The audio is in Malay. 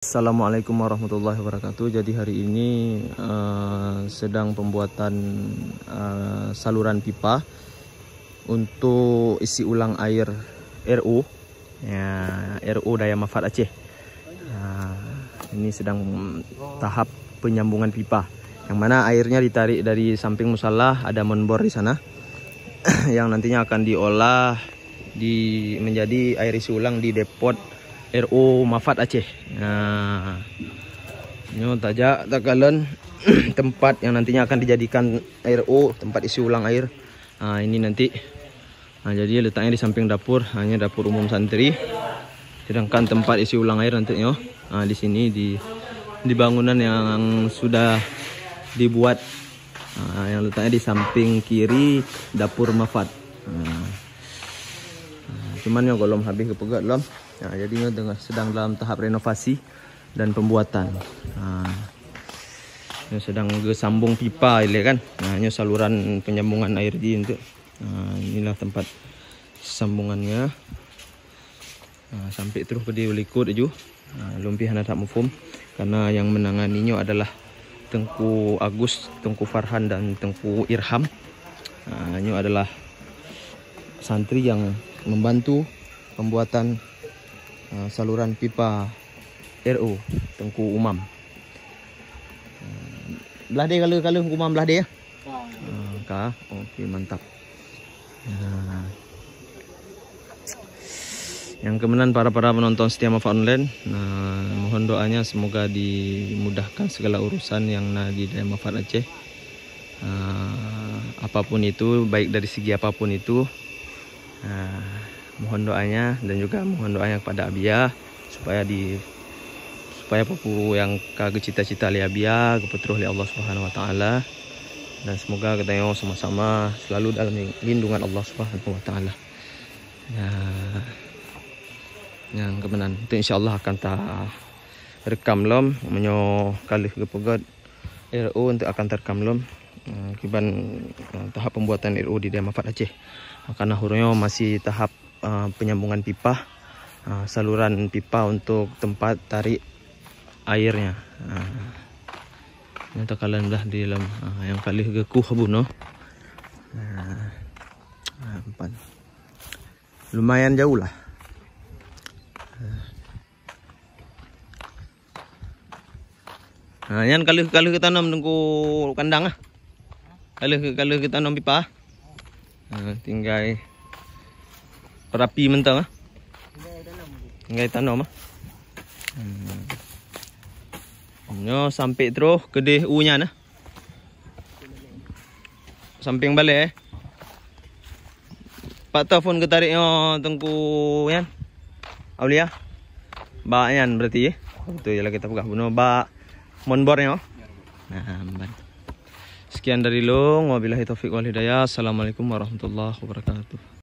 Assalamualaikum warahmatullahi wabarakatuh. Jadi hari ini sedang pembuatan saluran pipa untuk isi ulang air RO ya, RO Daya Manfaat Aceh. Ini sedang tahap penyambungan pipa, yang mana airnya ditarik dari samping musalah, ada monbor di sana yang nantinya akan diolah menjadi air isi ulang di depot RO Manfaat Aceh. Nah, ini tajak takalan tempat yang nantinya akan dijadikan RO, tempat isi ulang air. Nah, ini nanti. Nah, jadi letaknya di samping dapur, hanya dapur umum santri. Sedangkan tempat isi ulang air nantinya di sini di bangunan yang sudah dibuat, yang letaknya di samping kiri dapur Manfaat. Cuman yang belum habis kepegat belum. Nah, jadinya sedang dalam tahap renovasi dan pembuatan. Ini sedang sambung pipa ini kan. Nah, ini saluran penyambungan air di untuk. Inilah tempat sambungannya. Sampai terus ke dia likut aja. Lumpi hana tak mufum, karena yang menanganinya adalah Tengku Agus, Tengku Farhan dan Tengku Irham. Ini adalah santri yang membantu pembuatan saluran pipa RO Tengku Umam. Belah dia kalau Umam belah dia. Okey, mantap. Yang kemudian para penonton setia Manfaat Online, mohon doanya semoga dimudahkan segala urusan yang di Daya Manfaat Aceh. Apapun itu, baik dari segi apapun itu. Mohon doanya, dan juga mohon doanya kepada Abia supaya papu yang kagak cita-cita li Abia kepeteruh li Allah Subhanahu wa taala, dan semoga kita sama-sama selalu dalam lindungan Allah Subhanahu wa taala. Yang kemenan itu insyaallah akan rekam lom menyo kali kepegat RO untuk akan terekam lom kiban tahap pembuatan RO di Daya Manfaat Aceh. Karena hurufnya masih tahap penyambungan pipa, saluran pipa untuk tempat tarik airnya. Ini takalan dah di dalam yang kali gekuh buno. Lumayan jauh lah. Yang kali kita tanam tengku kandang Kali kita tanam pipa. Tinggal rapi mentang tinggal tanam Nyo sampai terus ke DU nya nah. Samping balik Pak telefon ke tariknya Tengku yan Aulia. Bak yan berarti betul ya kita pegah bunuh bak monbornya. Sekian dari Long, wabillahi taufiq wal hidayah. Assalamualaikum warahmatullahi wabarakatuh.